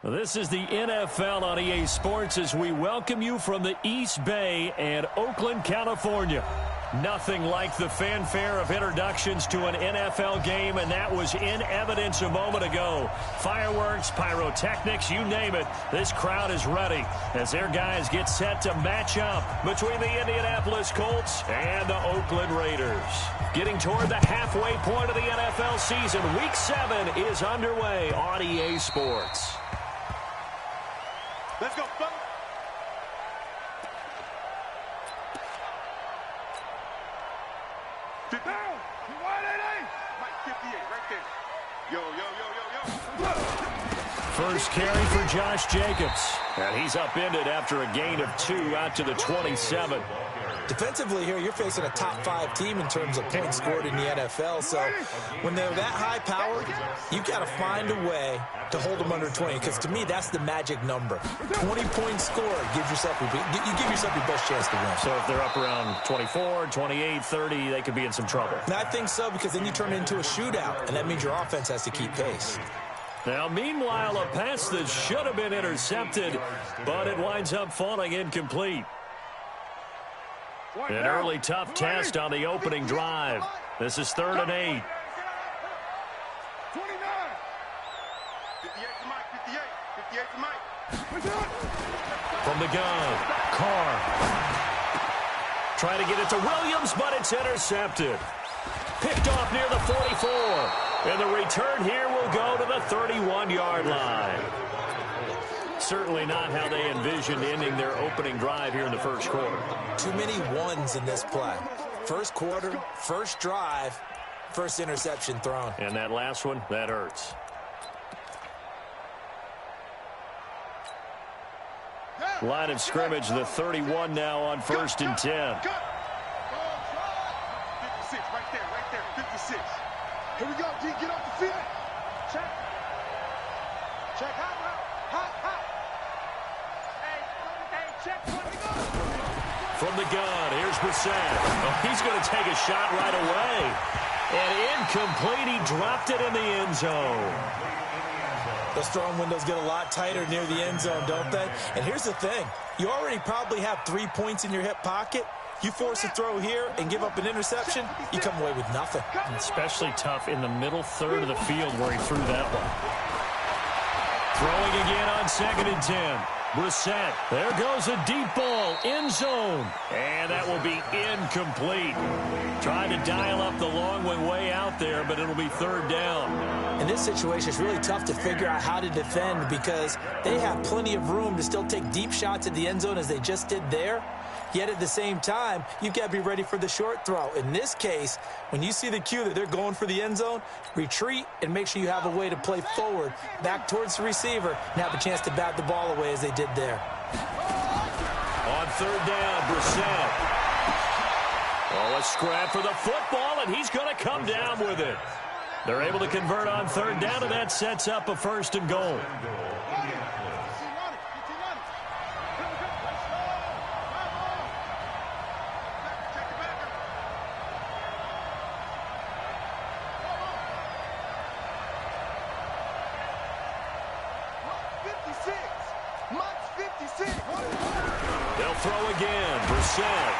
This is the NFL on EA Sports as we welcome you from the East Bay and Oakland, California. Nothing like the fanfare of introductions to an NFL game, and that was in evidence a moment ago. Fireworks, pyrotechnics, you name it. This crowd is ready as their guys get set to match up between the Indianapolis Colts and the Oakland Raiders. Getting toward the halfway point of the NFL season, Week 7 is underway on EA Sports. Let's go, fellas. Sit down. 188. Mike 58 right there. Yo, yo, yo, yo, yo. First carry for Josh Jacobs. And he's upended after a gain of 2 out to the 27. Defensively here, you're facing a top-5 team in terms of points scored in the NFL. So when they're that high-powered, you've got to find a way to hold them under 20. Because to me, that's the magic number. 20 points scored. You give yourself your best chance to win. So if they're up around 24, 28, 30, they could be in some trouble. And I think so, because then you turn it into a shootout, and that means your offense has to keep pace. Now, meanwhile, a pass that should have been intercepted, but it winds up falling incomplete. An early tough test on the opening drive. This is 3rd and 8. 29. 58 to Mike. 58 to Mike. From the gun, Carr. Trying to get it to Williams, but it's intercepted. Picked off near the 44. And the return here will go to the 31-yard line. Certainly not how they envisioned ending their opening drive here in the first quarter. Too many ones in this play. First quarter, first drive, first interception thrown. And that last one, that hurts. Line of scrimmage, the 31 now on 1st and 10. 56 right there, 56. Here we go, D, get off the field. Check. Check, hot. From the gun, here's Brissett. Oh, he's going to take a shot right away. And incomplete, he dropped it in the end zone. Those throwing windows get a lot tighter near the end zone, don't they? And here's the thing. You already probably have 3 points in your hip pocket. You force a throw here and give up an interception, you come away with nothing. And especially tough in the middle third of the field where he threw that one. Throwing again on 2nd and 10. Brissett, there goes a deep ball, end zone, and that will be incomplete. Trying to dial up the long one way out there, but it'll be 3rd down. In this situation, it's really tough to figure out how to defend because they have plenty of room to still take deep shots at the end zone as they just did there. Yet at the same time, you've got to be ready for the short throw. In this case, when you see the cue that they're going for the end zone, retreat and make sure you have a way to play forward, back towards the receiver, and have a chance to bat the ball away as they did there. On 3rd down, Brissett. Oh, a scrap for the football, and he's going to come down with it. They're able to convert on 3rd down, and that sets up a 1st and goal. They'll throw again. Brissett.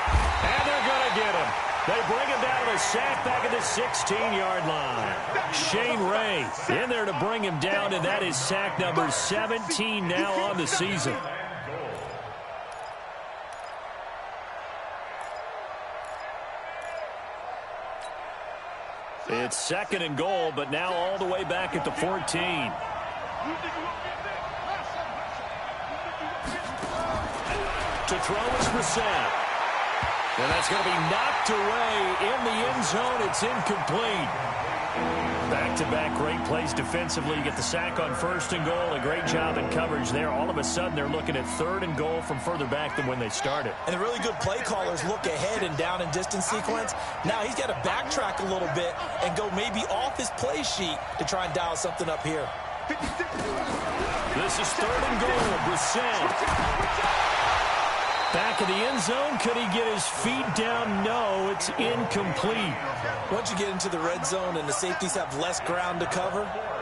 And they're going to get him. They bring him down with a sack back at the 16-yard line. Shane Ray in there to bring him down, and that is sack number 17 now on the season. It's 2nd and goal, but now all the way back at the 14. To throw is Brissett. And that's going to be knocked away in the end zone. It's incomplete. Back-to-back great plays defensively. You get the sack on 1st and goal. A great job in coverage there. All of a sudden, they're looking at 3rd and goal from further back than when they started. And the really good play callers look ahead and down and distance sequence. Now he's got to backtrack a little bit and go maybe off his play sheet to try and dial something up here. This is 3rd and goal. Brissett. Back in the end zone, could he get his feet down? No, it's incomplete. Once you get into the red zone and the safeties have less ground to cover,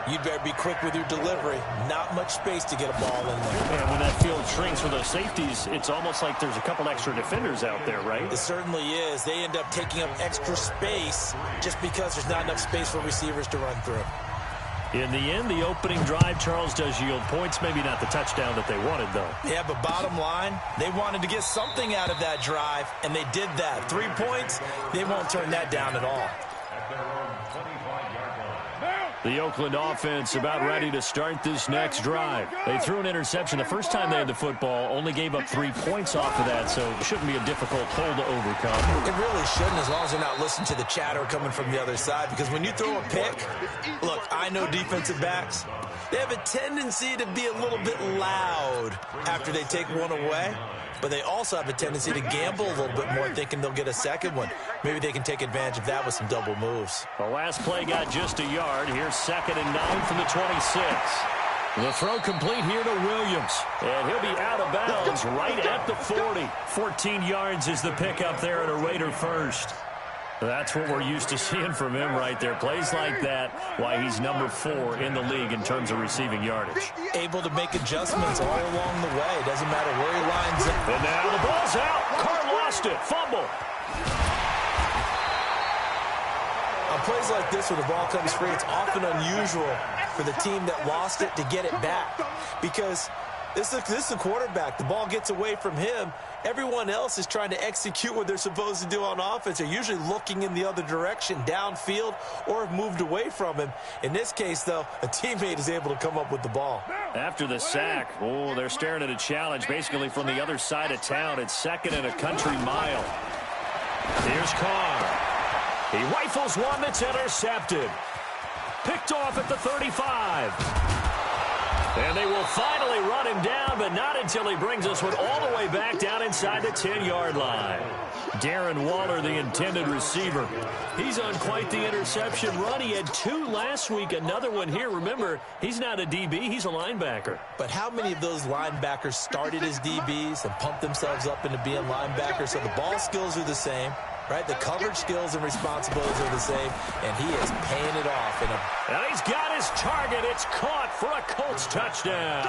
You'd better be quick with your delivery. Not much space to get a ball in there. And when that field shrinks for those safeties, it's almost like there's a couple extra defenders out there, right? It certainly is. They end up taking up extra space just because there's not enough space for receivers to run through. In the end, the opening drive, Charles, does yield points. Maybe not the touchdown that they wanted, though. Yeah, but bottom line, they wanted to get something out of that drive, and they did that. 3 points, they won't turn that down at all. The Oakland offense about ready to start this next drive. They threw an interception the first time they had the football, only gave up 3 points off of that, so it shouldn't be a difficult hole to overcome. It really shouldn't, as long as they're not listening to the chatter coming from the other side, because when you throw a pick, look, I know defensive backs, they have a tendency to be a little bit loud after they take one away. But they also have a tendency to gamble a little bit more, thinking they'll get a second one. Maybe they can take advantage of that with some double moves. The last play got just a yard. Here's 2nd and 9 from the 26. The throw complete here to Williams. And he'll be out of bounds right at the 40. 14 yards is the pickup there at a Raider first. That's what we're used to seeing from him right there. Plays like that, why he's number 4 in the league in terms of receiving yardage. Able to make adjustments all along the way. Doesn't matter where he lines up. And now the ball's out. Carr lost it. Fumble. On plays like this, when the ball comes free, it's often unusual for the team that lost it to get it back. Because this is a quarterback. The ball gets away from him. Everyone else is trying to execute what they're supposed to do on offense. They're usually looking in the other direction, downfield, or have moved away from him. In this case, though, a teammate is able to come up with the ball. After the sack, they're staring at a challenge basically from the other side of town. It's 2nd and a country mile. Here's Carr. He rifles one that's intercepted. Picked off at the 35. And they will finally run him down, but not until he brings us one all the way back down inside the 10-yard line. Darren Waller, the intended receiver. He's on quite the interception run. He had 2 last week, another one here. Remember, he's not a DB, he's a linebacker. But how many of those linebackers started as DBs and pumped themselves up into being linebackers? So the ball skills are the same. Right, the coverage skills and responsibilities are the same, and he is paying it off. And he's got his target. It's caught for a Colts touchdown.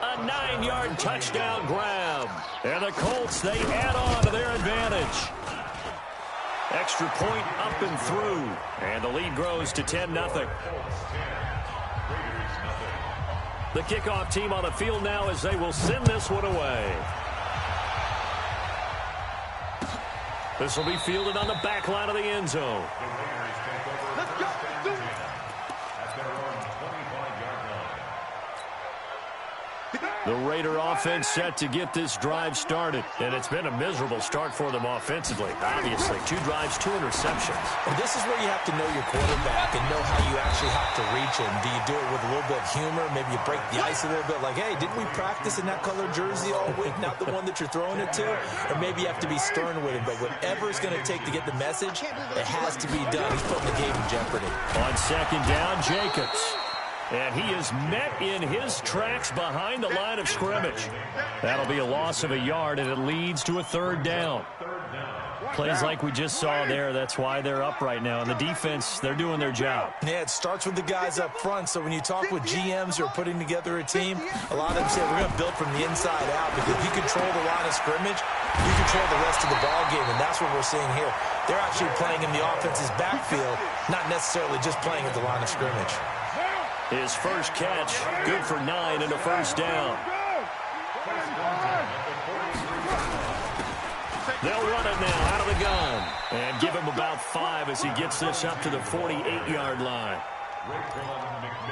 A 9-yard touchdown grab. And the Colts, they add on to their advantage. Extra point up and through. And the lead grows to 10-0. The kickoff team on the field now as they will send this one away. This will be fielded on the back line of the end zone. Let's go. The Raider offense set to get this drive started. And it's been a miserable start for them offensively. Obviously, 2 drives, 2 interceptions. And this is where you have to know your quarterback and know how you actually have to reach him. Do you do it with a little bit of humor? Maybe you break the ice a little bit. Like, hey, didn't we practice in that color jersey all week? Not the one that you're throwing it to? Or maybe you have to be stern with him. But whatever it's going to take to get the message, it has to be done. He's putting the game in jeopardy. On 2nd down, Jacobs. And he is met in his tracks behind the line of scrimmage. That'll be a loss of a yard, and it leads to a 3rd down. Plays like we just saw there, that's why they're up right now. And the defense, they're doing their job. Yeah, it starts with the guys up front. So when you talk with GMs who are putting together a team, a lot of them say we're going to build from the inside out, because if you control the line of scrimmage, you control the rest of the ball game, and that's what we're seeing here. They're actually playing in the offense's backfield, not necessarily just playing at the line of scrimmage. His first catch, good for 9 and a 1st down. They'll run it now out of the gun and give him about 5 as he gets this up to the 48-yard line.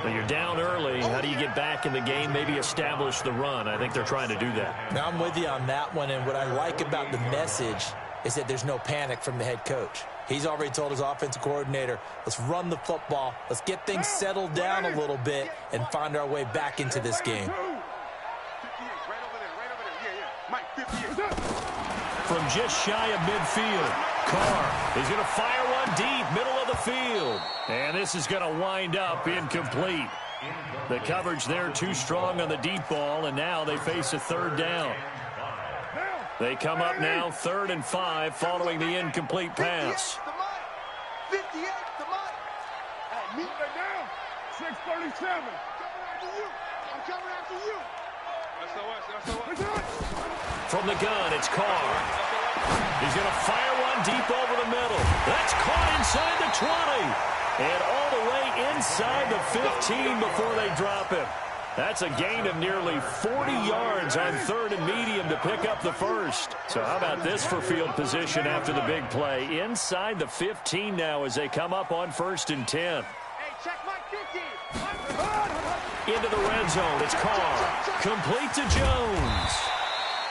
But you're down early. How do you get back in the game, maybe establish the run? I think they're trying to do that. Now, I'm with you on that one, and what I like about the message is that there's no panic from the head coach. He's already told his offensive coordinator, let's run the football, let's get things settled down a little bit and find our way back into this game. From just shy of midfield, Carr is going to fire one deep, middle of the field. And this is going to wind up incomplete. The coverage there too strong on the deep ball, and now they face a 3rd down. They come up now 3rd and 5 following the incomplete pass. Me? Stay down. 637. I'm coming after you. SOS. From the gun, it's Carr. He's going to fire one deep over the middle. That's caught inside the 20. And all the way inside the 15 before they drop him. That's a gain of nearly 40 yards on 3rd and medium to pick up the first. So how about this for field position after the big play? Inside the 15 now as they come up on 1st and 10. Hey, check my 50. Into the red zone. It's Carr. Complete to Jones.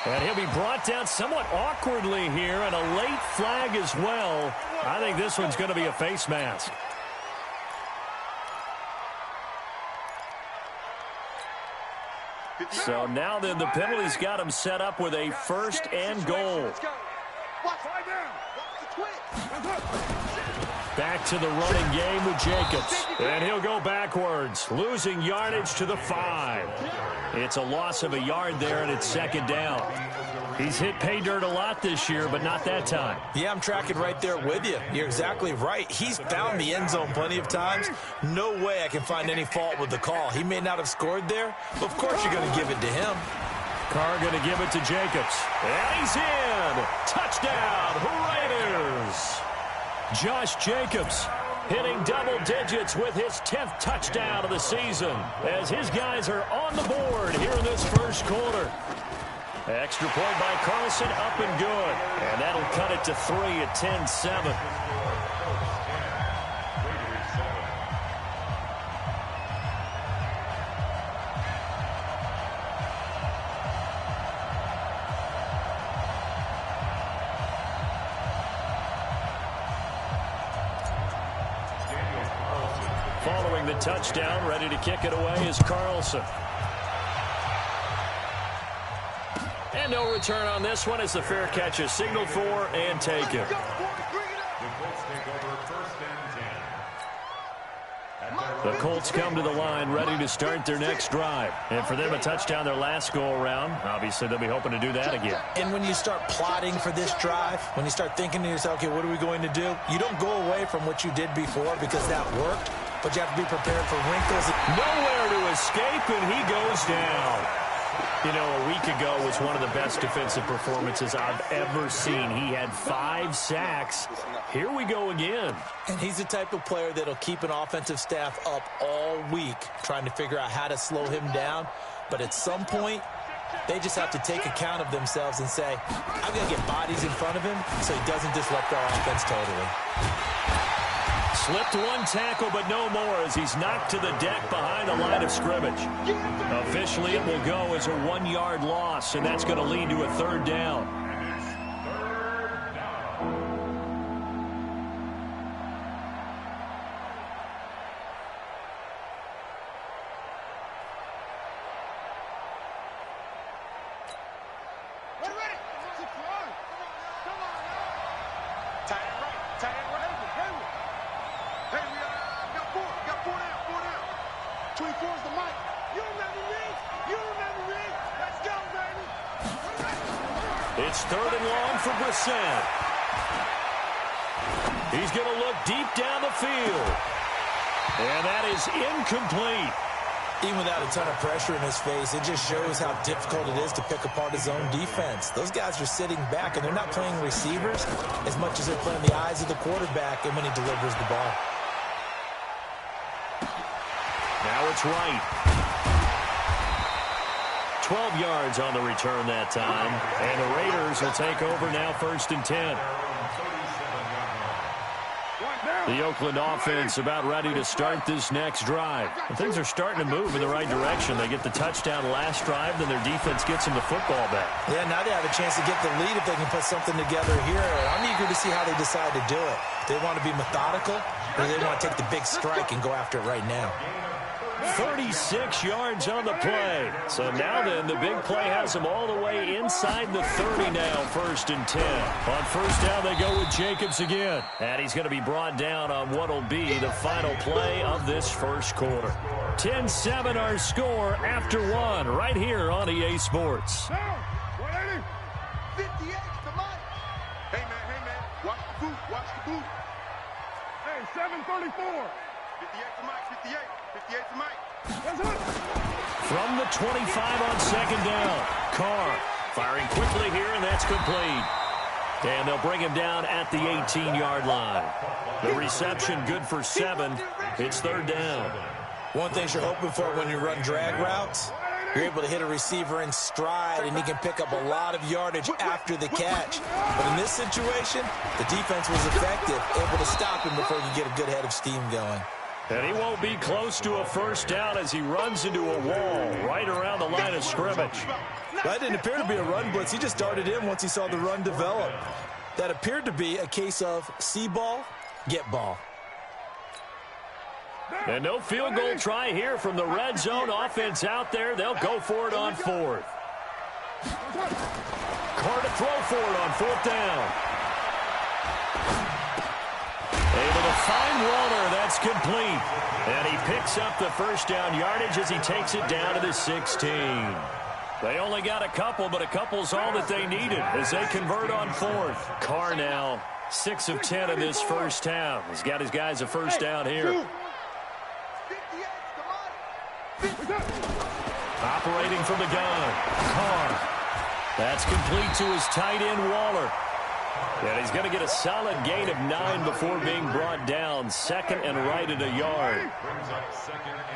And he'll be brought down somewhat awkwardly here, and a late flag as well. I think this one's going to be a face mask. So now then, the penalty's got him set up with a 1st and goal. Back to the running game with Jacobs. And he'll go backwards, losing yardage to the 5. It's a loss of a yard there, and it's 2nd down. He's hit pay dirt a lot this year, but not that time. Yeah, I'm tracking right there with you. You're exactly right. He's found the end zone plenty of times. No way I can find any fault with the call. He may not have scored there, but of course you're going to give it to him. Carr going to give it to Jacobs. And he's in. Touchdown, Raiders. Josh Jacobs hitting double digits with his 10th touchdown of the season as his guys are on the board here in this first quarter. Extra point by Carlson, up and good. And that'll cut it to 3 at 10-7. Following the touchdown, ready to kick it away is Carlson. And no return on this one as the fair catch is signaled for and taken. The Colts come to the line ready to start their next drive. And for them, a touchdown their last go-around. Obviously, they'll be hoping to do that again. And when you start plotting for this drive, when you start thinking to yourself, okay, what are we going to do? You don't go away from what you did before because that worked, but you have to be prepared for wrinkles. Nowhere to escape, and he goes down. You know, a week ago was one of the best defensive performances I've ever seen. He had 5 sacks. Here we go again. And he's the type of player that'll keep an offensive staff up all week trying to figure out how to slow him down. But at some point, they just have to take account of themselves and say, I'm going to get bodies in front of him so he doesn't disrupt our offense totally. Slipped one tackle, but no more as he's knocked to the deck behind the line of scrimmage. Officially, it will go as a 1-yard loss, and that's going to lead to a 3rd down. It's 3rd and long for Brissett. He's going to look deep down the field. And that is incomplete. Even without a ton of pressure in his face, it just shows how difficult it is to pick apart his own defense. Those guys are sitting back, and they're not playing receivers as much as they're playing the eyes of the quarterback and when he delivers the ball. Now it's right. 12 yards on the return that time. And the Raiders will take over now 1st and 10. The Oakland offense about ready to start this next drive. And things are starting to move in the right direction. They get the touchdown last drive, then their defense gets them the football back. Yeah, now they have a chance to get the lead if they can put something together here. I'm eager to see how they decide to do it. They want to be methodical, or they want to take the big strike and go after it right now. 36 yards on the play. So now then, the big play has them all the way inside the 30 now, 1st and 10. On 1st down, they go with Jacobs again. And he's going to be brought down on what will be the final play of this first quarter. 10-7 our score after 1 right here on EA Sports. 58 to Mike. Hey, man, watch the boot, watch the boot. Hey, 734. 58 to Mike, 58. 58 to Mike. From the 25 on second down. Carr firing quickly here, and that's complete. And they'll bring him down at the 18-yard line. The reception good for 7. It's third down. One thing you're hoping for when you run drag routes, you're able to hit a receiver in stride, and he can pick up a lot of yardage after the catch. But in this situation, the defense was effective, able to stop him before you get a good head of steam going. And he won't be close to a first down as he runs into a wall right around the line of scrimmage. That didn't appear to be a run blitz. He just darted in once he saw the run develop. That appeared to be a case of see ball, get ball. And no field goal try here from the red zone offense out there. They'll go for it on fourth. Carr to throw for it on fourth down. Able to find Waller. That's complete. And he picks up the first down yardage as he takes it down to the 16. They only got a couple, but a couple's all that they needed as they convert on fourth. Carr now 6 of 10 in this first half. He's got his guys a first down here. Operating from the gun. Carr. That's complete to his tight end, Waller. And he's going to get a solid gain of 9 before being brought down. Second and right at a yard.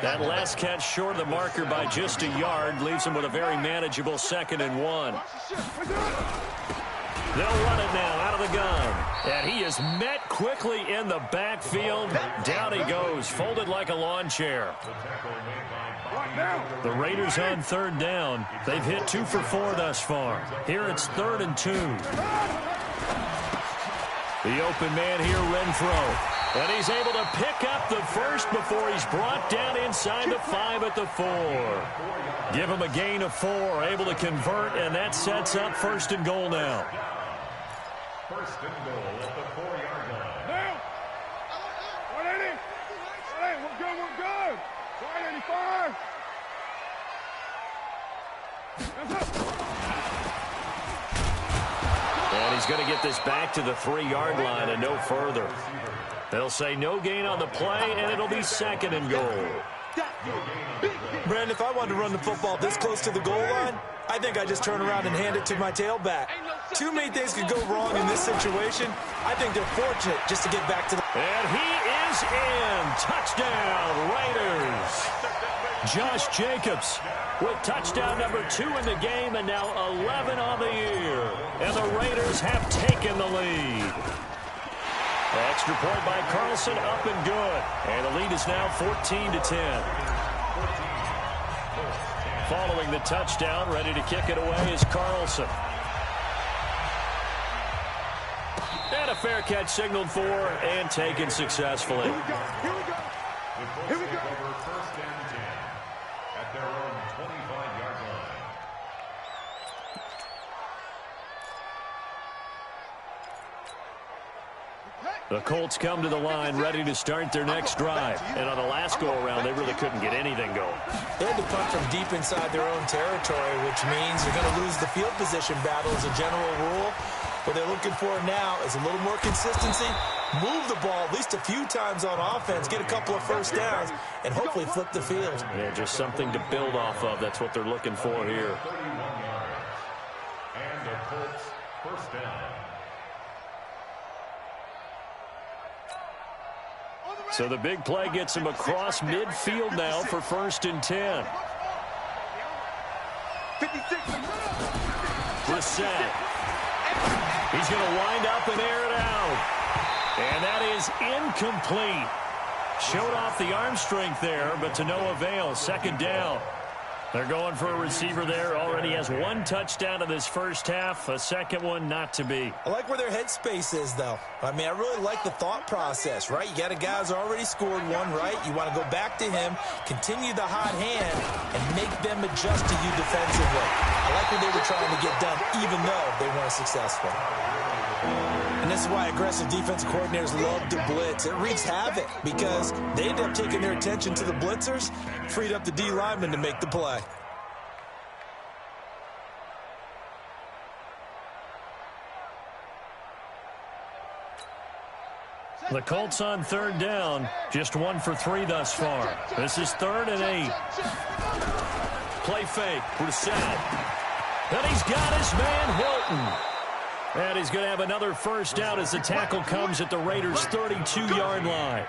That last catch short of the marker by just a yard leaves him with a very manageable 2nd and 1. They'll run it now out of the gun. And he is met quickly in the backfield. Down he goes, folded like a lawn chair. The Raiders on third down. They've hit 2 for 4 thus far. Here it's 3rd and 2. The open man here, Renfro. And he's able to pick up the first before he's brought down inside the 5 at the 4. Give him a gain of 4, able to convert, and that sets up 1st and goal now. 1st and goal at the 4-yard line. Now! 180! Hey, we're good, we're good! 185! And he's going to get this back to the 3-yard line and no further. They'll say no gain on the play, and it'll be 2nd and goal. Brandon, if I wanted to run the football this close to the goal line, I think I just turn around and hand it to my tailback. Too many things could go wrong in this situation. I think they're fortunate just to get back to the... And he is in. Touchdown, Raiders. Josh Jacobs with touchdown number 2 in the game and now 11 on the year. And the Raiders have taken the lead. Extra point by Carlson, up and good. And the lead is now 14-10. Following the touchdown, ready to kick it away is Carlson. And a fair catch signaled for and taken successfully. Here we go, here we go. Here we go. Over 1st and 10 at their own 25-yard line. The Colts come to the line ready to start their next drive. And on the last go-around, they really couldn't get anything going. They had to punt from deep inside their own territory, which means you're going to lose the field position battle as a general rule. What they're looking for now is a little more consistency, move the ball at least a few times on offense, get a couple of first downs, and hopefully flip the field. Yeah, just something to build off of. That's what they're looking for here. 31 yards. And the Colts first down. So the big play gets him across midfield now for 1st and 10. 56. Brissett. He's going to wind up and air it out. And that is incomplete. Showed off the arm strength there, but to no avail. 2nd down. They're going for a receiver there. Already has 1 touchdown in this first half. A second one not to be. I like where their headspace is, though. I mean, I really like the thought process, right? You got a guy who's already scored 1, right? You want to go back to him, continue the hot hand, and make them adjust to you defensively. I like what they were trying to get done, even though they weren't successful. And this is why aggressive defensive coordinators love to blitz. It wreaks havoc because they end up taking their attention to the blitzers, freed up the D lineman to make the play. The Colts on third down, just 1 for 3 thus far. This is 3rd and 8. Play fake, Brissett. And he's got his man Hilton. And he's going to have another first down as the tackle comes at the Raiders' 32-yard line.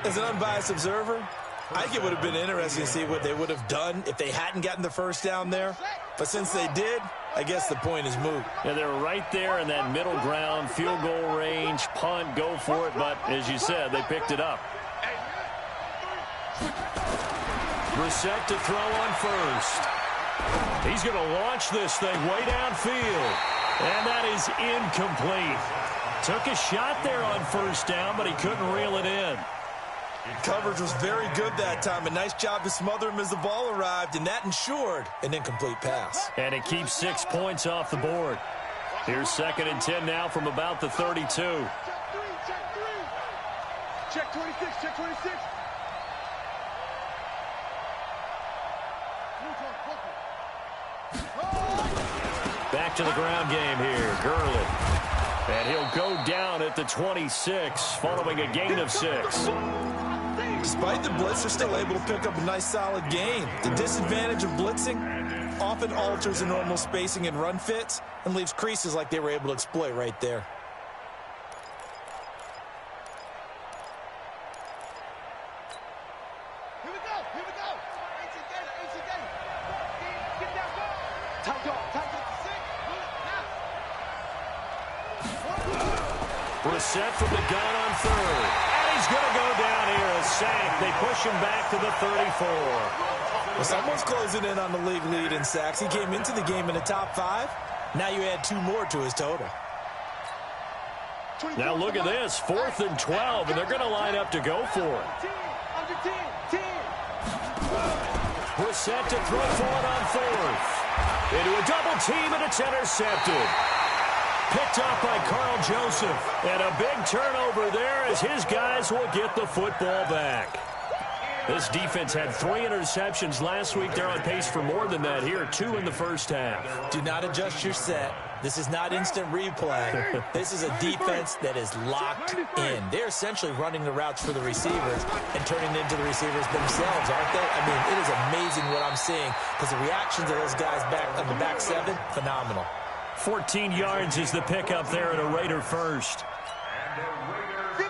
As an unbiased observer, I think it would have been interesting to see what they would have done if they hadn't gotten the first down there. But since they did, I guess the point is moot. Yeah, they were right there in that middle ground, field goal range, punt, go for it. But as you said, they picked it up. Brissett to throw on first. He's going to launch this thing way downfield. And that is incomplete. Took a shot there on first down, but he couldn't reel it in. Coverage was very good that time. A nice job to smother him as the ball arrived, and that ensured an incomplete pass. And it keeps 6 points off the board. Here's 2nd and 10 now from about the 32. Check 3, check 3. Check 26, check 26. Back to the ground game here, Gurley. And he'll go down at the 26 following a gain of 6. Despite the blitz, they're still able to pick up a nice solid gain. The disadvantage of blitzing often alters the normal spacing and run fits and leaves creases like they were able to exploit right there. Here we go, here we go. AC Gator. Get that ball. Tight dog, tight dog to 6. Brissett from the gun on 3rd. And he's going to go down here, a sack. They push him back to the 34. Well, someone's closing in on the league lead in sacks. He came into the game in the top 5. Now you add 2 more to his total. Now look at this, 4th and 12, and they're going to line up to go for it. Under 10. Brissett to throw for it on 4th. Into a double team, and it's intercepted. Picked off by Carl Joseph. And a big turnover there as his guys will get the football back. This defense had 3 interceptions last week. They're on pace for more than that here, 2 in the first half. Do not adjust your set. This is not instant replay. This is a defense that is locked in. They're essentially running the routes for the receivers and turning it into the receivers themselves, aren't they? I mean, it is amazing what I'm seeing because the reactions of those guys back on the back 7, phenomenal. 14 yards is the pickup there at a Raider first.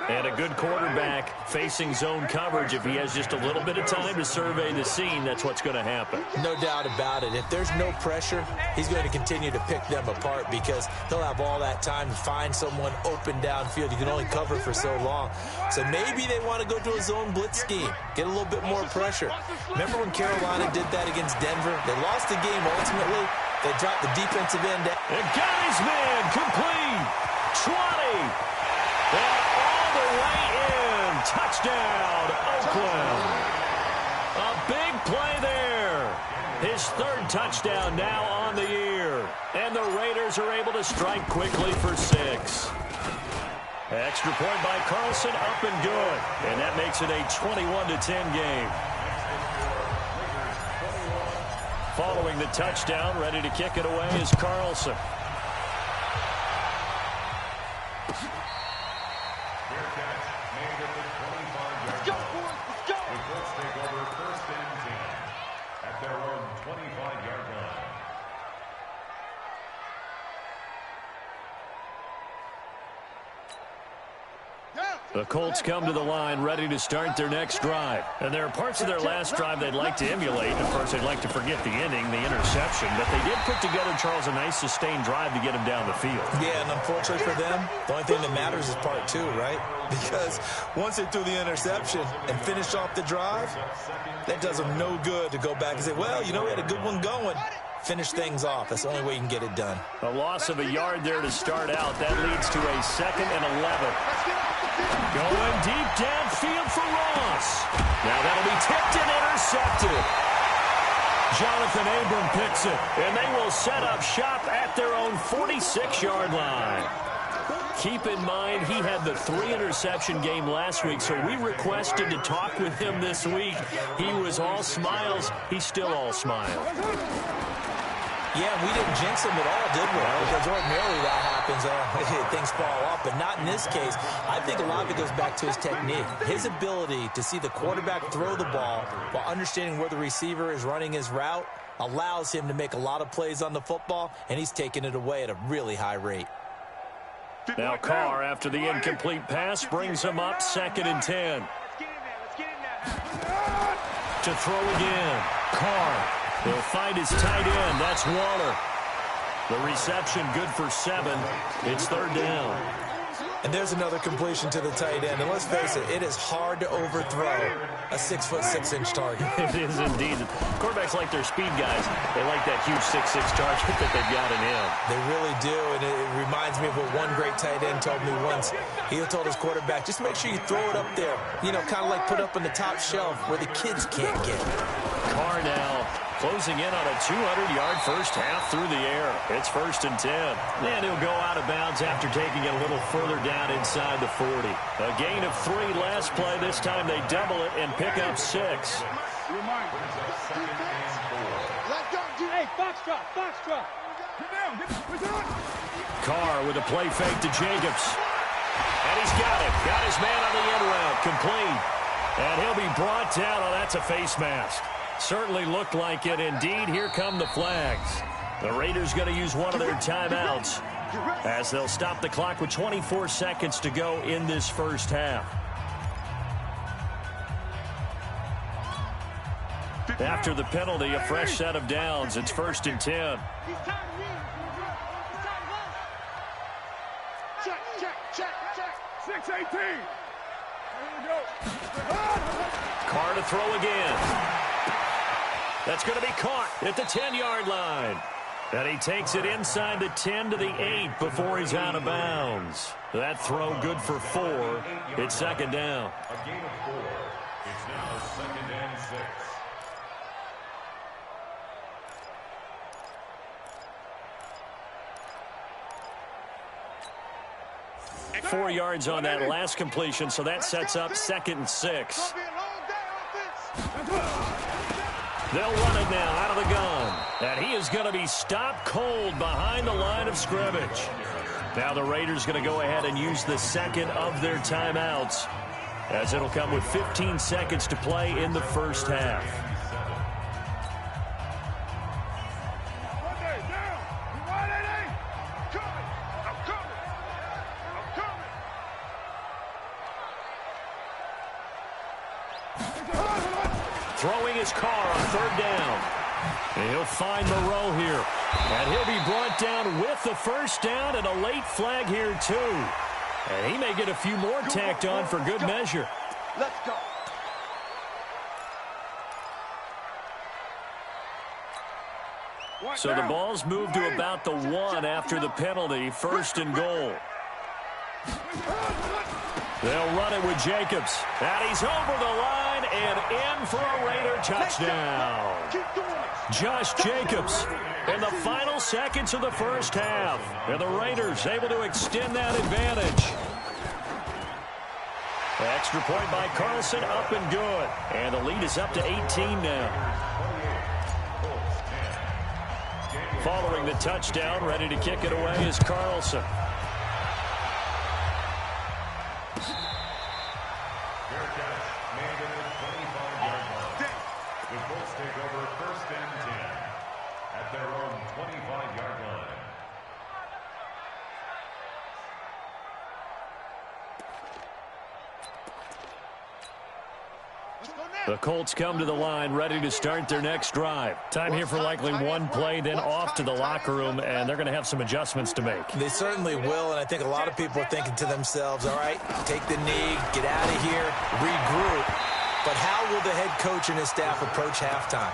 And a good quarterback facing zone coverage. If he has just a little bit of time to survey the scene, that's what's going to happen. No doubt about it. If there's no pressure, he's going to continue to pick them apart because he'll have all that time to find someone open downfield. You can only cover for so long. So maybe they want to go to a zone blitz scheme, get a little bit more pressure. Remember when Carolina did that against Denver? They lost the game ultimately. They dropped the defensive end. And got his man complete. 20. And all the way in. Touchdown, Oakland. A big play there. His 3rd touchdown now on the year. And the Raiders are able to strike quickly for 6. Extra point by Carlson, up and good. And that makes it a 21-10 game. Following the touchdown, ready to kick it away is Carlson. Let's go, boys, let's go. The Colts take over 1st and 10 at their own 25-yard line. The Colts come to the line ready to start their next drive. And there are parts of their last drive they'd like to emulate. Of course, they'd like to forget the ending, the interception. But they did put together, Charles, a nice sustained drive to get him down the field. Yeah, and unfortunately for them, the only thing that matters is part 2, right? Because once they threw the interception and finished off the drive, that does them no good to go back and say, well, you know, we had a good one going. Finish things off. That's the only way you can get it done. A loss of a yard there to start out. That leads to a 2nd and 11. Going deep downfield for Ross. Now that'll be tipped and intercepted. Jonathan Abram picks it, and they will set up shop at their own 46-yard line. Keep in mind, he had the 3-interception game last week, so we requested to talk with him this week. He was all smiles. He's still all smiles. Yeah, we didn't jinx him at all, did we? Because ordinarily that happens. Things fall off, but not in this case. I think a lot of it goes back to his technique. His ability to see the quarterback throw the ball while understanding where the receiver is running his route allows him to make a lot of plays on the football, and he's taking it away at a really high rate. Now Carr, after the incomplete pass, brings him up 2nd and 10. To throw again. Carr. He'll find his tight end. That's Waller. The reception good for 7. It's 3rd down. And there's another completion to the tight end. And let's face it, it is hard to overthrow a 6'6" target. It is indeed. Quarterbacks like their speed guys. They like that huge 6'6" target that they've got in him. They really do, and it reminds me of what one great tight end told me once. He told his quarterback, just make sure you throw it up there. You know, kind of like put up on the top shelf where the kids can't get it. Carr now closing in on a 200-yard first half through the air. It's 1st and 10. And he'll go out of bounds after taking it a little further down inside the 40. A gain of 3 last play. This time they double it and pick up 6. Hey, foxtrot, foxtrot. Get down, Carr with a play fake to Jacobs. And he's got it. Got his man on the end route. Complete. And he'll be brought down. Oh, that's a face mask. Certainly looked like it. Indeed, here come the flags. The Raiders going to use one of their timeouts as they'll stop the clock with 24 seconds to go in this first half. After the penalty, a fresh set of downs. It's 1st and 10. Check. 6-18. Carr to throw again. That's going to be caught at the 10-yard line. And he takes it inside the 10 to the 8 before he's out of bounds. That throw good for 4. It's 2nd down. A gain of 4. It's now 2nd and 6. 4 yards on that last completion, so that sets up 2nd and 6. They'll run it now out of the gun. And he is going to be stopped cold behind the line of scrimmage. Now the Raiders going to go ahead and use the second of their timeouts, as it'll come with 15 seconds to play in the first half. Throwing his Carr on 3rd down. And he'll find Moreau here. And he'll be brought down with the first down and a late flag here too. And he may get a few more tacked on for good measure. Let's go. So the ball's moved to about the 1 after the penalty. 1st and goal. They'll run it with Jacobs. And he's over the line and in for a Raider touchdown. Josh Jacobs in the final seconds of the first half. And the Raiders able to extend that advantage. Extra point by Carlson, up and good. And the lead is up to 18 now. Following the touchdown, ready to kick it away is Carlson. The Colts come to the line, ready to start their next drive. Time here for likely one play, then off to the locker room, and they're going to have some adjustments to make. They certainly will, and I think a lot of people are thinking to themselves, all right, take the knee, get out of here, regroup. But how will the head coach and his staff approach halftime?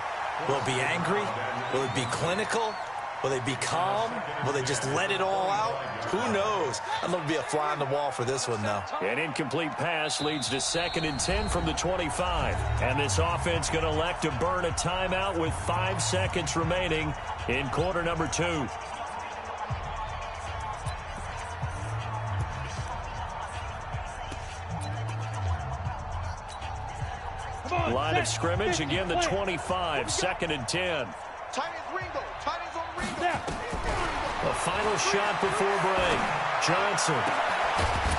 Will it be angry? Will it be clinical? Will they be calm? Will they just let it all out? Who knows? I'd love to be a fly on the wall for this one, though. An incomplete pass leads to 2nd and 10 from the 25. And this offense going to elect to burn a timeout with 5 seconds remaining in quarter number 2. Line of scrimmage, again the 25, 2nd and 10. Tight ends Ringo. Tight ends on Ringo. A final shot before break. Johnson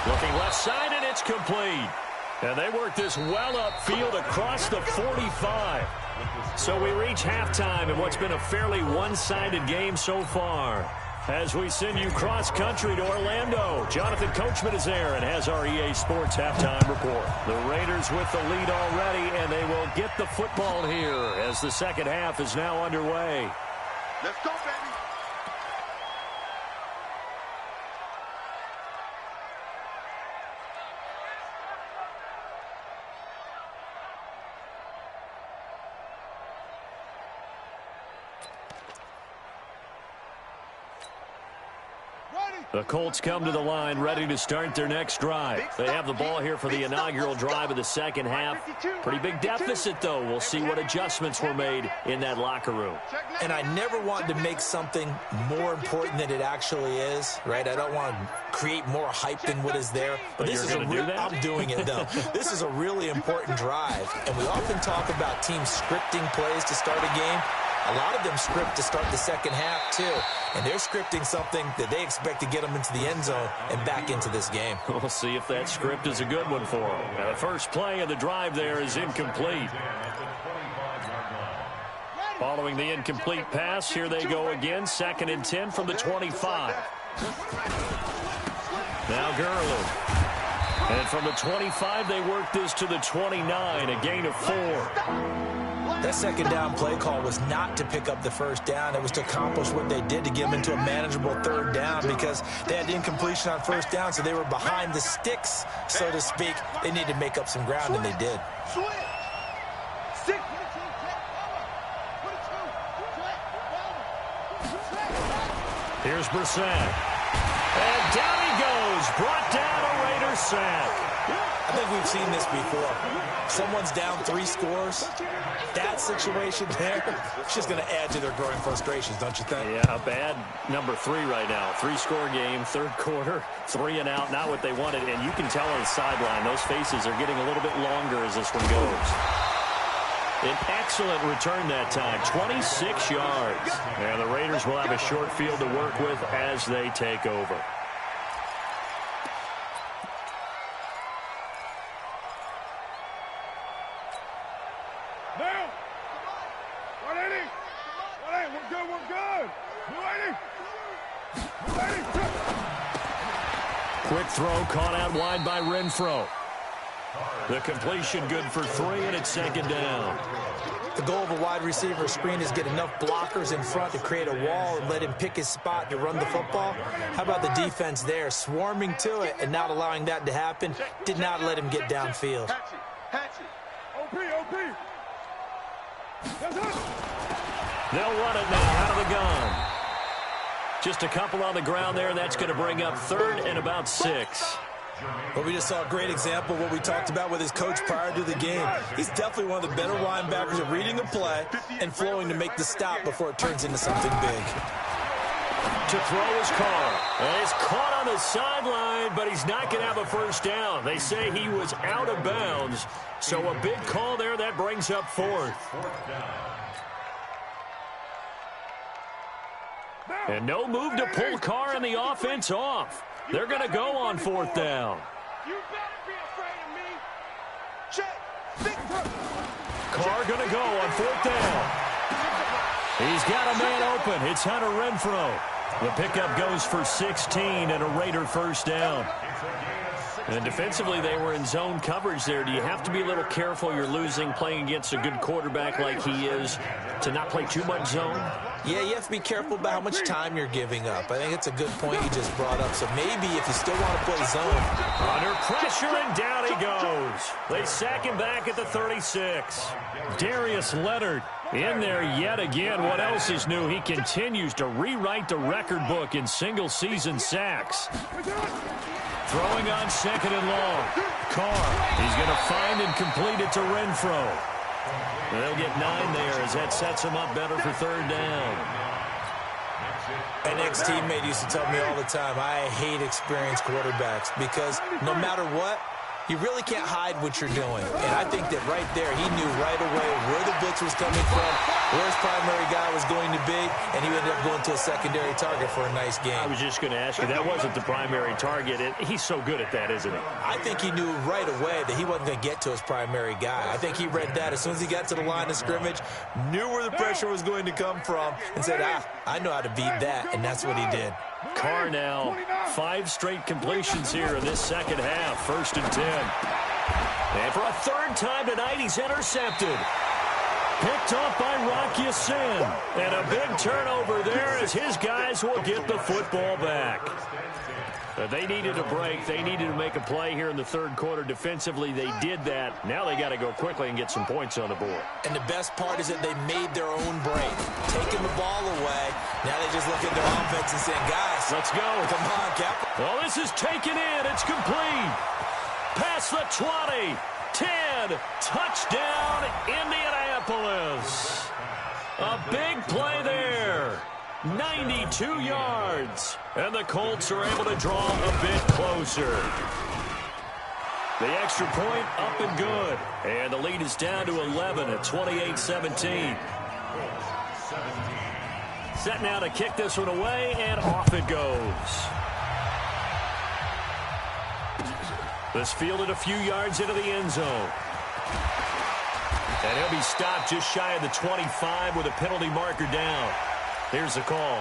looking left side, and it's complete. And they work this well upfield across the 45. So we reach halftime in what's been a fairly one-sided game so far. As we send you cross-country to Orlando, Jonathan Coachman is there and has our EA Sports halftime report. The Raiders with the lead already, and they will get the football here as the second half is now underway. Let's go, baby. The Colts come to the line ready to start their next drive. They have the ball here for the inaugural drive of the second half. Pretty big deficit, though. We'll see what adjustments were made in that locker room. And I never wanted to make something more important than it actually is, right? I don't want to create more hype than what is there. But this is I'm doing it, though. This is a really important drive. And we often talk about teams scripting plays to start a game. A lot of them script to start the second half, too. And they're scripting something that they expect to get them into the end zone and back into this game. We'll see if that script is a good one for them. Now, the first play of the drive there is incomplete. Following the incomplete pass, here they go again. 2nd and 10 from the 25. Now Gurley. And from the 25, they work this to the 29, a gain of 4. That second down play call was not to pick up the first down. It was to accomplish what they did to get them into a manageable third down because they had incompletion on first down, so they were behind the sticks, so to speak. They needed to make up some ground, and they did. Here's Brissett. And down he goes. Brought down a Raiders sack. I think we've seen this before. Someone's down 3 scores. That situation there, it's just going to add to their growing frustrations, don't you think? Yeah, a bad number 3 right now. 3-score game, 3rd quarter, 3 and out, not what they wanted. And you can tell on the sideline, those faces are getting a little bit longer as this one goes. An excellent return that time, 26 yards. And the Raiders will have a short field to work with as they take over. Quick throw caught out wide by Renfro. The completion good for 3, and it's 2nd down. The goal of a wide receiver screen is get enough blockers in front to create a wall and let him pick his spot to run the football. How about the defense there, swarming to it and not allowing that to happen? Did not let him get downfield. They'll run it now out of the gun. Just a couple on the ground there, and that's going to bring up 3rd and about 6. Well, we just saw a great example of what we talked about with his coach prior to the game. He's definitely one of the better linebackers at reading a play and flowing to make the stop before it turns into something big. To throw his Carr. And he's caught on the sideline, but he's not going to have a first down. They say he was out of bounds. So a big call there, that brings up 4th. And no move to pull Carr and the offense off. They're going to go on 4th down. You better be afraid of me. Check. Big Carr going to go on 4th down. He's got a man open. It's Hunter Renfro. The pickup goes for 16 and a Raider first down. And defensively, they were in zone coverage there. Do you have to be a little careful? You're losing playing against a good quarterback like he is to not play too much zone? Yeah, you have to be careful about how much time you're giving up. I think it's a good point you just brought up. So maybe if you still want to play zone. Under pressure, and down he goes. They sack him back at the 36. Darius Leonard in there yet again. What else is new? He continues to rewrite the record book in single-season sacks. Throwing on 2nd and long. Carr, he's going to find and complete it to Renfro. They'll get 9 there as that sets him up better for 3rd down. An ex-teammate used to tell me all the time, I hate experienced quarterbacks because no matter what, you really can't hide what you're doing. And I think that right there, he knew right away where the blitz was coming from, where his primary guy was going to be, and he ended up going to a secondary target for a nice game. I was just going to ask you, that wasn't the primary target. He's so good at that, isn't he? I think he knew right away that he wasn't going to get to his primary guy. I think he read that as soon as he got to the line of scrimmage, knew where the pressure was going to come from, and said, I know how to beat that, and that's what he did. Carr now, 5 straight completions here in this second half, 1st and 10. And for a 3rd time tonight, he's intercepted. Picked off by rocthem2sleep's. And a big turnover there as his guys will get the football back. They needed a break. They needed to make a play here in the 3rd quarter. Defensively, they did that. Now they got to go quickly and get some points on the board. And the best part is that they made their own break. Taking the ball away. Now they just look at their offense and saying, guys, let's go. Come on, Cap. Well, this is taken in. It's complete. Past the 20. 10. Touchdown, Indianapolis. A big play there. 92 yards. And the Colts are able to draw a bit closer. The extra point up and good. And the lead is down to 11 at 28-17. Set now to kick this one away, and off it goes. This fielded a few yards into the end zone. And he'll be stopped just shy of the 25 with a penalty marker down. Here's the call.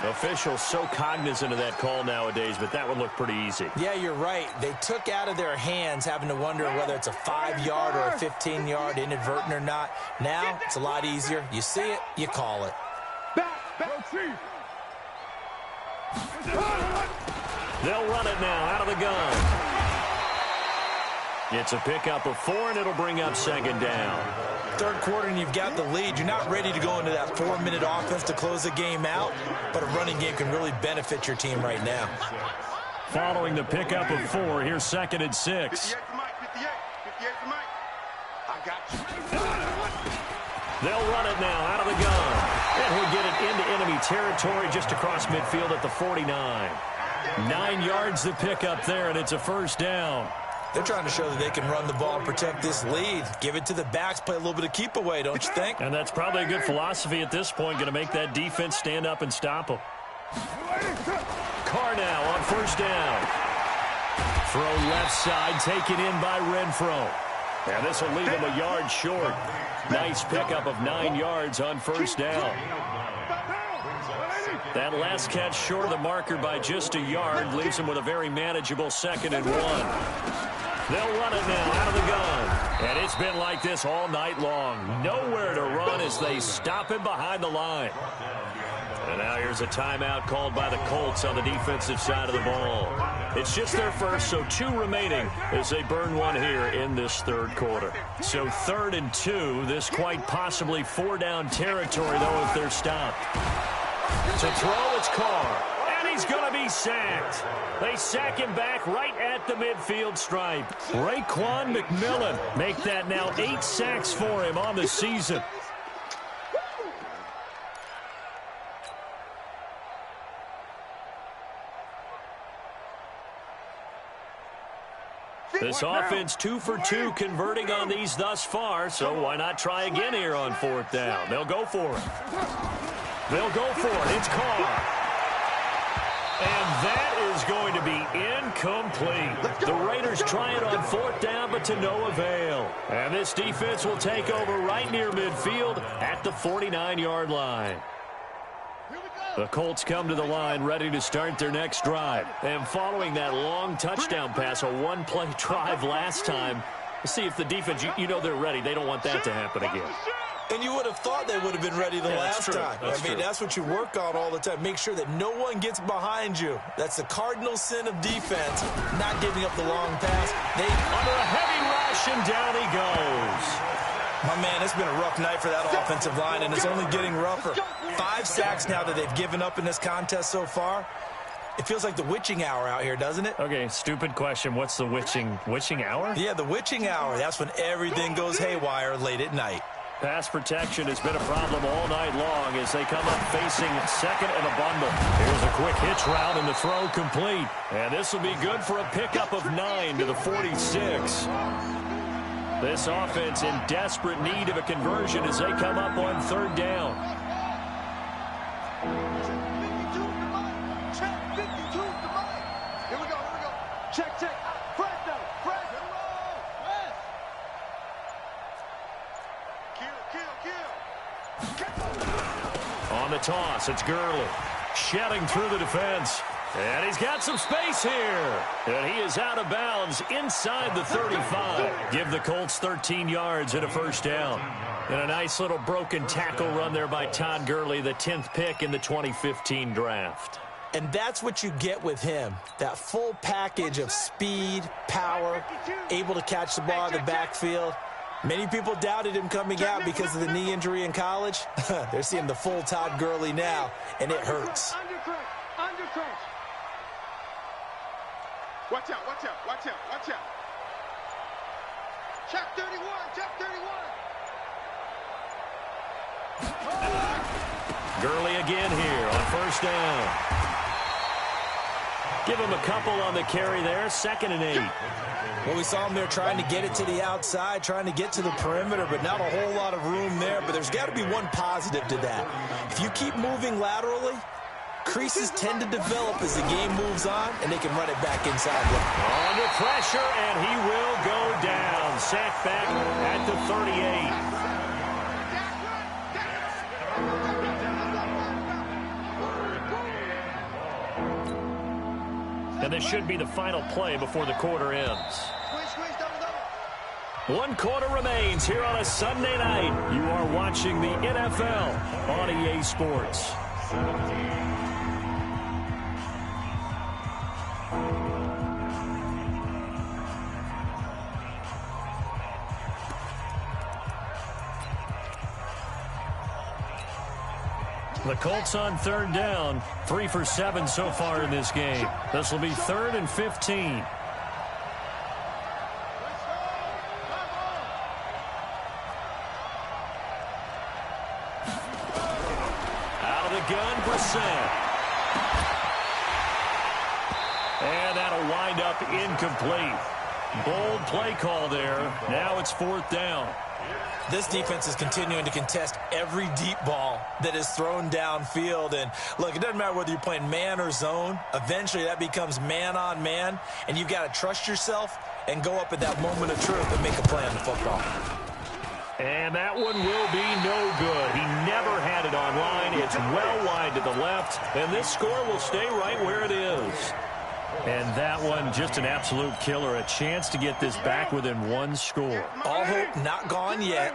Officials so cognizant of that call nowadays, but that one looked pretty easy. Yeah, you're right. They took out of their hands having to wonder whether it's a 5-yard or a 15-yard inadvertent or not. Now, it's a lot easier. You see it, you call it. They'll run it now out of the gun. It's a pickup of 4, and it'll bring up 2nd down. 3rd quarter, and you've got the lead. You're not ready to go into that 4-minute offense to close the game out, but a running game can really benefit your team right now. Following the pickup of 4, here's 2nd and 6. They'll run it now out of the gun. And he'll get it into enemy territory just across midfield at the 49. 9 yards to pick up there, and it's a 1st down. They're trying to show that they can run the ball and protect this lead. Give it to the backs, play a little bit of keep away, don't you think? And that's probably a good philosophy at this point, going to make that defense stand up and stop them. Carr now on 1st down. Throw left side, taken in by Renfro. And this will leave him a yard short. Nice pickup of 9 yards on 1st down. That last catch short of the marker by just a yard leaves him with a very manageable 2nd and 1. They'll run it now out of the gun. And it's been like this all night long. Nowhere to run as they stop him behind the line. And now here's a timeout called by the Colts on the defensive side of the ball. It's just their first, so 2 remaining as they burn one here in this 3rd quarter. So 3rd and 2, this quite possibly 4-down territory, though, if they're stopped. To throw, it's Carr. And he's going to be sacked. They sack him back right at the midfield stripe. Raekwon McMillan make that now 8 sacks for him on the season. This offense 2 for 2 converting on these thus far, so why not try again here on 4th down? They'll go for it. They'll go for it. It's Carr. And that is going to be incomplete. The Raiders try it on 4th down, but to no avail. And this defense will take over right near midfield at the 49-yard line. The Colts come to the line ready to start their next drive. And following that long touchdown pass, a 1-play drive last time, see if the defense, you know they're ready. They don't want that to happen again. And you would have thought they would have been ready the last time. That's what you work on all the time. Make sure that no one gets behind you. That's the cardinal sin of defense, not giving up the long pass. Under a heavy rush, and down he goes. My man, it's been a rough night for that offensive line, and it's only getting rougher. 5 sacks now that they've given up in this contest so far. It feels like the witching hour out here, doesn't it? Okay, stupid question. What's the witching hour? Yeah, the witching hour. That's when everything goes haywire late at night. Pass protection has been a problem all night long as they come up facing 2nd and a bundle. Here's a quick hitch route and the throw complete. And this will be good for a pickup of 9 to the 46. This offense in desperate need of a conversion as they come up on third down. Here we go. Check. Fred. Kill. On the toss, it's Gurley. Shedding through the defense. And he's got some space here. And he is out of bounds inside the 35. Give the Colts 13 yards and a first down. And a nice little broken tackle run there by Todd Gurley, the 10th pick in the 2015 draft. And that's what you get with him, that full package of speed, power, able to catch the ball in the backfield. Many people doubted him coming out because of the knee injury in college. They're seeing the full Todd Gurley now, and it hurts. Under crunch. Watch out. Check 31. Gurley again here on first down. Give him a couple on the carry there, 2nd and 8. Well, we saw him there trying to get it to the outside, trying to get to the perimeter, but not a whole lot of room there. But there's got to be one positive to that. If you keep moving laterally, creases tend to develop as the game moves on, and they can run it back inside. Under pressure, and he will go down. Sacked back at the 38. And this should be the final play before the quarter ends. One quarter remains here on a Sunday night. You are watching the NFL on EA Sports. The Colts on third down, 3 for 7 so far in this game. This will be 3rd and 15. Out of the gun, Brissett. And that'll wind up incomplete. Bold play call there. Now it's 4th down. This defense is continuing to contest every deep ball that is thrown downfield. And, look, it doesn't matter whether you're playing man or zone. Eventually, that becomes man-on-man, and you've got to trust yourself and go up at that moment of truth and make a play on the football. And that one will be no good. He never had it on line. It's well wide to the left, and this score will stay right where it is. And that one, just an absolute killer. A chance to get this back within one score. All hope not gone yet,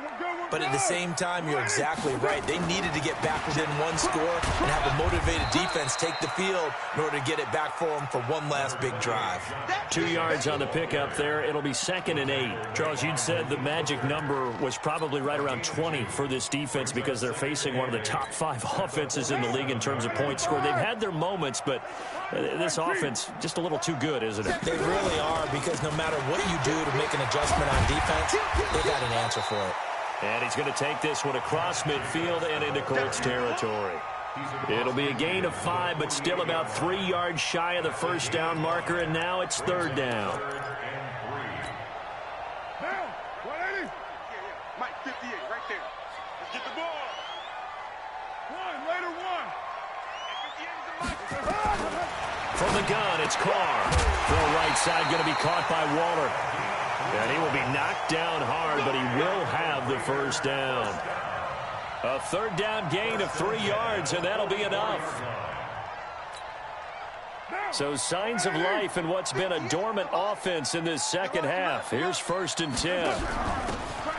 but at the same time, you're exactly right. They needed to get back within one score and have a motivated defense take the field in order to get it back for them for one last big drive. 2 yards on the pickup there. It'll be 2nd and 8. Charles, you'd said the magic number was probably right around 20 for this defense because they're facing one of the top 5 offenses in the league in terms of points scored. They've had their moments, but this offense just a little too good, isn't it? They really are, because no matter what you do to make an adjustment on defense, they got an answer for it. And he's going to take this one across midfield and into Colts territory. It'll be a gain of 5, but still about 3 yards shy of the first down marker, and now it's 3rd down. Now, 180. Mike, 58, right there. Let's get the ball. Later one. From the gun, it's Carr. Throw right side, going to be caught by Waller. And he will be knocked down hard, but he will have the first down. A 3rd down gain of 3 yards, and that'll be enough. So signs of life in what's been a dormant offense in this second half. Here's 1st and 10.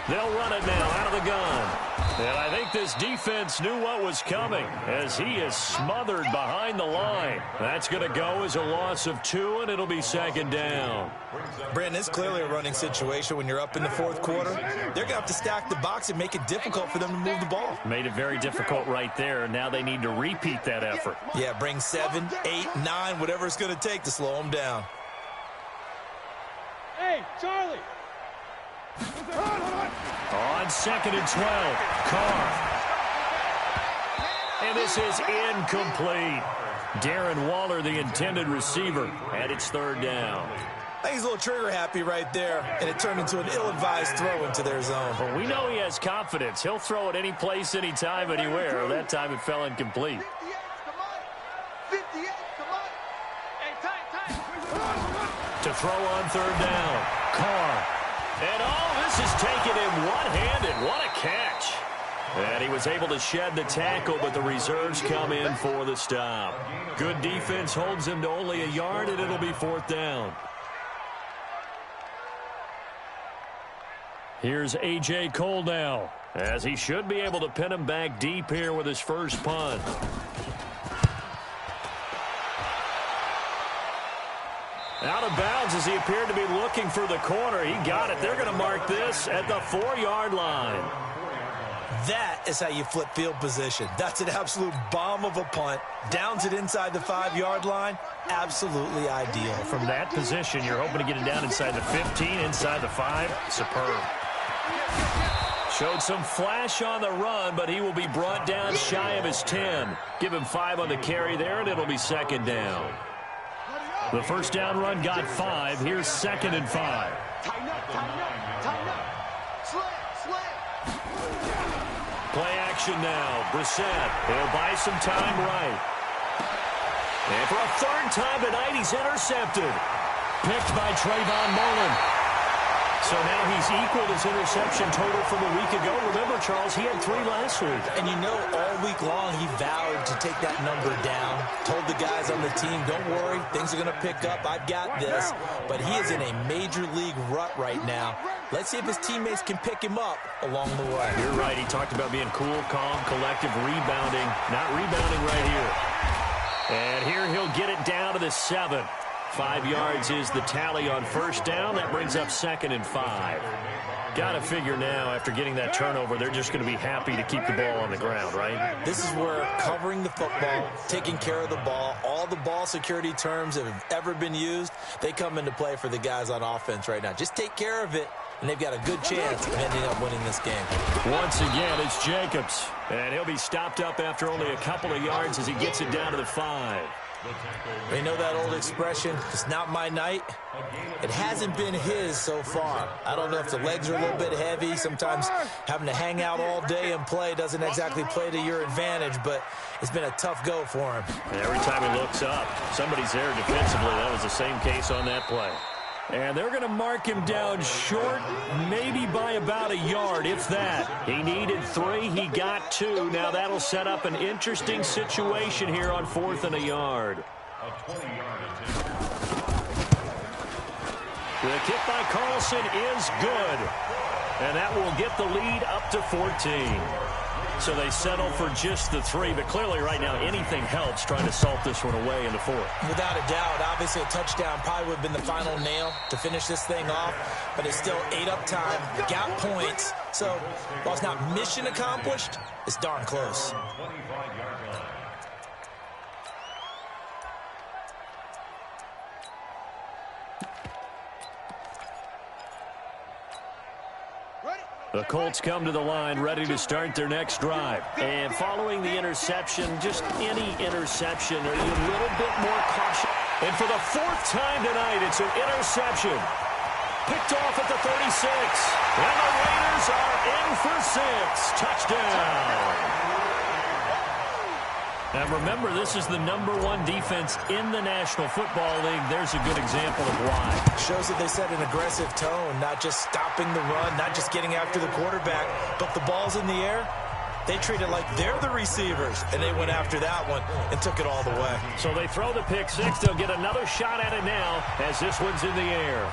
They'll run it now out of the gun. And I think this defense knew what was coming as he is smothered behind the line. That's going to go as a loss of 2, and it'll be 2nd down. Brandon, it's clearly a running situation when you're up in the 4th quarter. They're going to have to stack the box and make it difficult for them to move the ball. Made it very difficult right there. Now they need to repeat that effort. Yeah, bring 7, 8, 9, whatever it's going to take to slow them down. Hey, Charlie. On 2nd and 12, Carr. And this is incomplete. Darren Waller, the intended receiver, and it's 3rd down. I think he's a little trigger happy right there, and it turned into an ill-advised throw into their zone. Well, we know he has confidence. He'll throw it any place, anytime, anywhere. That time it fell incomplete. 58, come on. Hey, time. To throw on third down. Carr. And this is taken in one-handed. What a catch. And he was able to shed the tackle, but the reserves come in for the stop. Good defense holds him to only a yard, and it'll be fourth down. Here's A.J. Cole now, as he should be able to pin him back deep here with his first punt. Out of bounds as he appeared to be looking for the corner. He got it. They're going to mark this at the 4-yard line. That is how you flip field position. That's an absolute bomb of a punt. Downs it inside the 5-yard line. Absolutely ideal. From that position, you're hoping to get it down inside the 15, inside the 5. Superb. Showed some flash on the run, but he will be brought down shy of his 10. Give him 5 on the carry there, and it'll be second down. The first down run got 5. Here's second and 5. Tighten up. Slam. Play action now. Brissett. He'll buy some time right. And for a third time tonight, he's intercepted. Picked by Trayvon Mullen. So now he's equaled his interception total from a week ago. Remember, Charles, he had 3 last week. And you know, all week long he vowed to take that number down. Told the guys on the team, don't worry, things are going to pick up. I've got this. But he is in a major league rut right now. Let's see if his teammates can pick him up along the way. You're right. He talked about being cool, calm, collective, rebounding. Not rebounding right here. And here he'll get it down to the 7. 5 yards is the tally on first down. That brings up second and 5. Got to figure now, after getting that turnover, they're just going to be happy to keep the ball on the ground, right? This is where covering the football, taking care of the ball, all the ball security terms that have ever been used, they come into play for the guys on offense right now. Just take care of it, and they've got a good chance of ending up winning this game. Once again, it's Jacobs. And he'll be stopped up after only a couple of yards as he gets it down to the 5. You know that old expression, it's not my night? It hasn't been his so far. I don't know if the legs are a little bit heavy. Sometimes having to hang out all day and play doesn't exactly play to your advantage, but it's been a tough go for him. And every time he looks up, somebody's there defensively. That was the same case on that play. And they're going to mark him down short, maybe by about a yard, if that. He needed 3. He got 2. Now that'll set up an interesting situation here on 4th and a yard. The kick by Carlson is good. And that will get the lead up to 14. So they settle for just the 3, but clearly right now anything helps trying to salt this one away in the 4th. Without a doubt, obviously a touchdown probably would have been the final nail to finish this thing off, but it's still 8 up time, got points, so while it's not mission accomplished, it's darn close. The Colts come to the line ready to start their next drive. And following the interception, just any interception, are you a little bit more cautious? And for the 4th time tonight, it's an interception. Picked off at the 36. And the Raiders are in for 6. Touchdown. Now remember, this is the #1 defense in the National Football League. There's a good example of why. Shows that they set an aggressive tone, not just stopping the run, not just getting after the quarterback, but the ball's in the air. They treat it like they're the receivers, and they went after that one and took it all the way. So they throw the pick 6. They'll get another shot at it now as this one's in the air.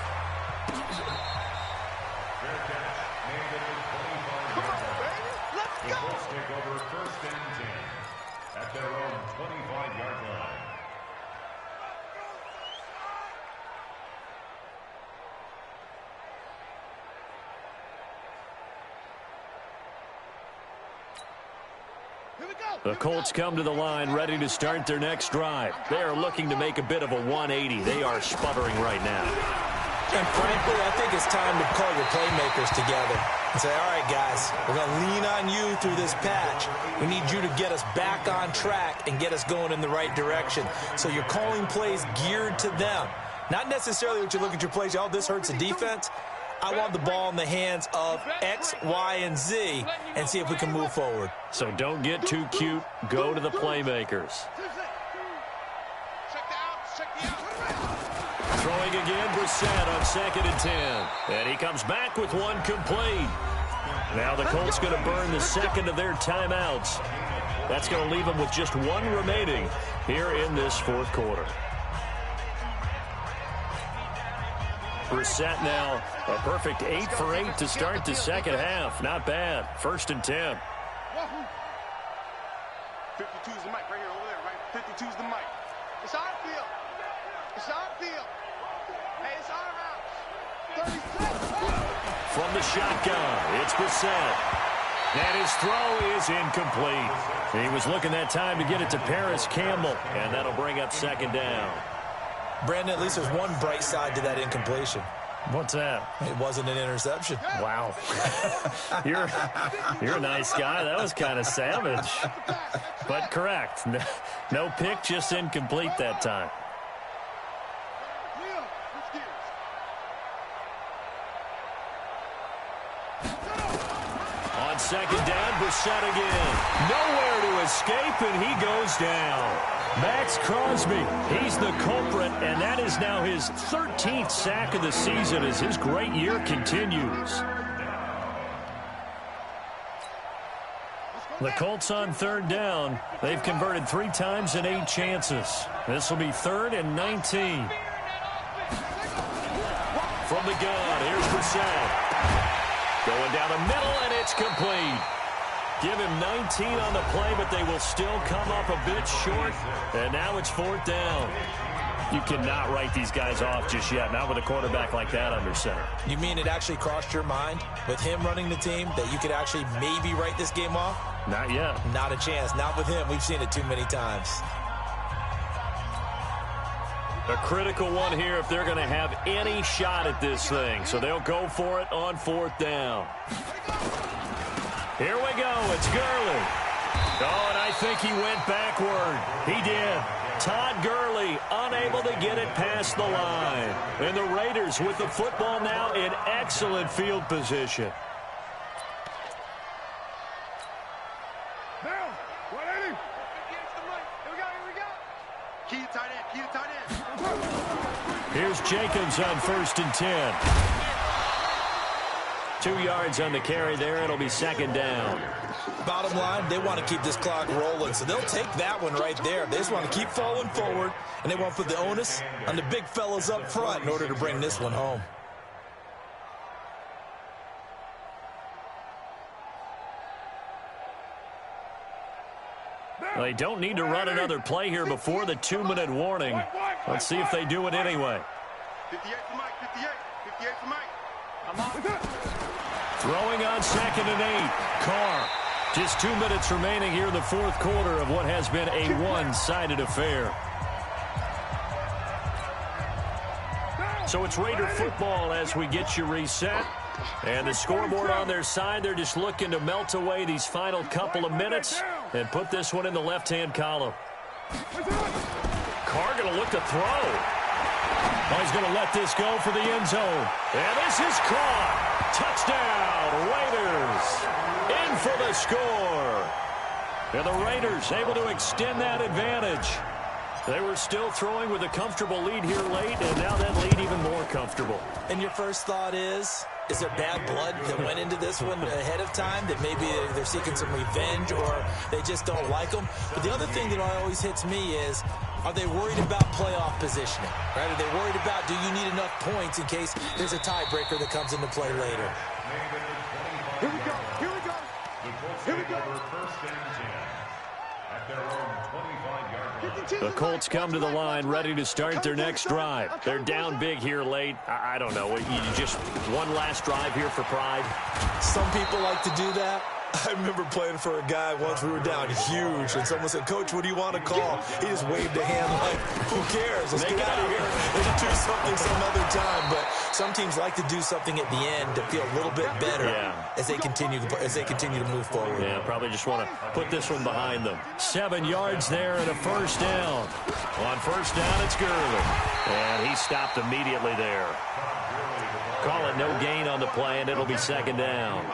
The Colts come to the line ready to start their next drive. They are looking to make a bit of a 180. They are sputtering right now. And frankly, I think it's time to call your playmakers together and say, all right, guys, we're going to lean on you through this patch. We need you to get us back on track and get us going in the right direction. So you're calling plays geared to them. Not necessarily what you look at your plays, oh, this hurts the defense. I want the ball in the hands of X, Y, and Z and see if we can move forward. So don't get too cute. Go to the playmakers. Throwing again, Brissett on 2nd and 10. And he comes back with one complete. Now the Colts going to burn the second of their timeouts. That's going to leave them with just one remaining here in this fourth quarter. Brissett now a perfect 8 for 8 to start the second half. Not bad. 1st and 10. 52 is the mic right here, over there, right? 52 is the mic. It's our field. It's our field. Hey, it's our house. 30 seconds. From the shotgun, it's Brissett. And his throw is incomplete. He was looking that time to get it to Paris Campbell, and that'll bring up 2nd down. Brandon, at least there's one bright side to that incompletion. What's that? It wasn't an interception. Wow. You're a nice guy. That was kind of savage. But correct. No pick, just incomplete that time. On 2nd down, Brissett again. Nowhere to escape, and he goes down. Max Crosby, he's the culprit, and that is now his 13th sack of the season as his great year continues. The Colts on 3rd down. They've converted 3 times in 8 chances. This will be 3rd and 19. From the gun, here's Brissett. Going down the middle, and it's complete. Give him 19 on the play, but they will still come up a bit short. And now it's 4th down. You cannot write these guys off just yet, not with a quarterback like that under center. You mean it actually crossed your mind with him running the team that you could actually maybe write this game off? Not yet. Not a chance. Not with him. We've seen it too many times. A critical one here if they're going to have any shot at this thing. So they'll go for it on 4th down. Here we go. It's Gurley. Oh, and I think he went backward. He did. Todd Gurley unable to get it past the line. And the Raiders with the football now in excellent field position. Now, 180. Here we go. Key tight end. Here's Jacobs on 1st and 10. 2 yards on the carry there. It'll be 2nd down. Bottom line, they want to keep this clock rolling, so they'll take that one right there. They just want to keep falling forward, and they want to put the onus on the big fellas up front in order to bring this one home. Well, they don't need to run another play here before the 2-minute warning. Let's see if they do it anyway. 58 for Mike, 58 for Mike. Throwing on 2nd and 8. Carr. Just 2 minutes remaining here in the fourth quarter of what has been a one-sided affair. So it's Raider football as we get you reset. And the scoreboard on their side, they're just looking to melt away these final couple of minutes and put this one in the left-hand column. Carr going to look to throw. Oh, he's going to let this go for the end zone. And this is caught. Touchdown, Raiders. In for the score. And the Raiders able to extend that advantage. They were still throwing with a comfortable lead here late, and now that lead even more comfortable. And your first thought is there bad blood that went into this one ahead of time, that maybe they're seeking some revenge or they just don't like them? But the other thing that always hits me is, are they worried about playoff positioning? Right? Are they worried about, do you need enough points in case there's a tiebreaker that comes into play later? Here we go. Here we go. Here we go. The Colts come to the line ready to start their next drive. They're down big here late. I don't know. You just one last drive here for pride. Some people like to do that. I remember playing for a guy once. We were down huge, and someone said, "Coach, what do you want to call?" He just waved a hand like, "Who cares? Let's get out of here and do something some other time." But some teams like to do something at the end to feel a little bit better as they continue to move forward. Yeah, probably just want to put this one behind them. 7 yards there and a first down. On first down, it's Gurley, and he stopped immediately there. Call it no gain on the play, and it'll be second down.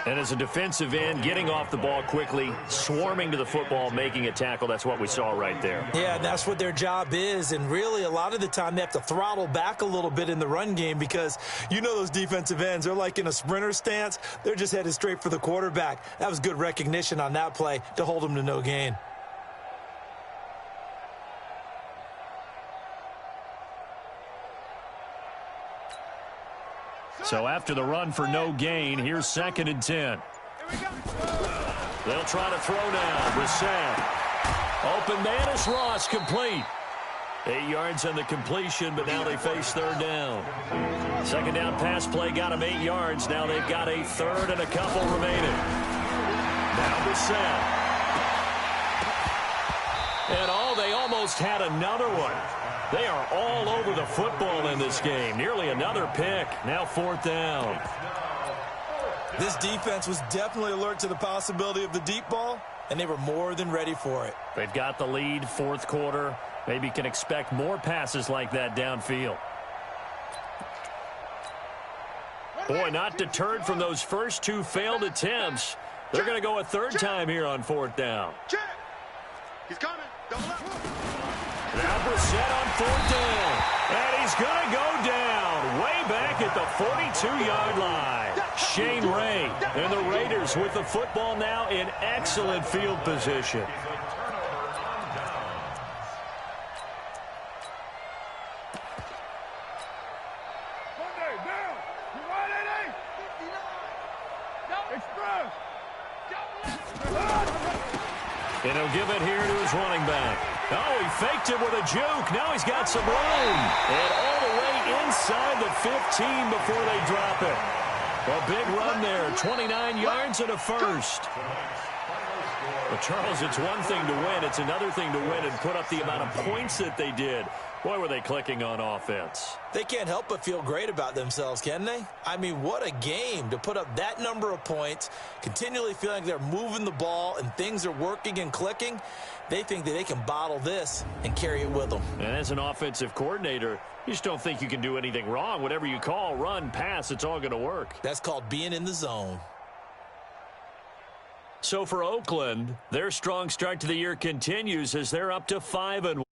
And as a defensive end, getting off the ball quickly, swarming to the football, making a tackle, that's what we saw right there. Yeah, that's what their job is. And really, a lot of the time, they have to throttle back a little bit in the run game because you know those defensive ends, they're like in a sprinter stance. They're just headed straight for the quarterback. That was good recognition on that play to hold them to no gain. So after the run for no gain, here's 2nd and 10. They'll try to throw now. Brissett. Open man is Ross, complete. 8 yards on the completion, but now they face third down. Second down pass play got them 8 yards. Now they've got a third and a couple remaining. Now Brissett. And they almost had another one. They are all over the football in this game. Nearly another pick. Now 4th down. This defense was definitely alert to the possibility of the deep ball, and they were more than ready for it. They've got the lead, 4th quarter. Maybe can expect more passes like that downfield. Boy, not deterred from those first 2 failed attempts. They're going to go a 3rd time here on 4th down. He's coming. Double up. Now Brissett on 4th down. And he's going to go down way back at the 42-yard line. Shane Ray and the Raiders with the football now in excellent field position. And he'll give it here to his running back. Oh, he faked it with a juke. Now he's got some room. And all the way inside the 15 before they drop it. A big run there, 29 yards and a first. Well, Charles, it's one thing to win. It's another thing to win and put up the amount of points that they did. Boy, were they clicking on offense. They can't help but feel great about themselves, can they? I mean, what a game to put up that number of points, continually feeling like they're moving the ball and things are working and clicking. They think that they can bottle this and carry it with them. And as an offensive coordinator, you just don't think you can do anything wrong. Whatever you call, run, pass, it's all going to work. That's called being in the zone. So for Oakland, their strong start to the year continues as they're up to 5-1.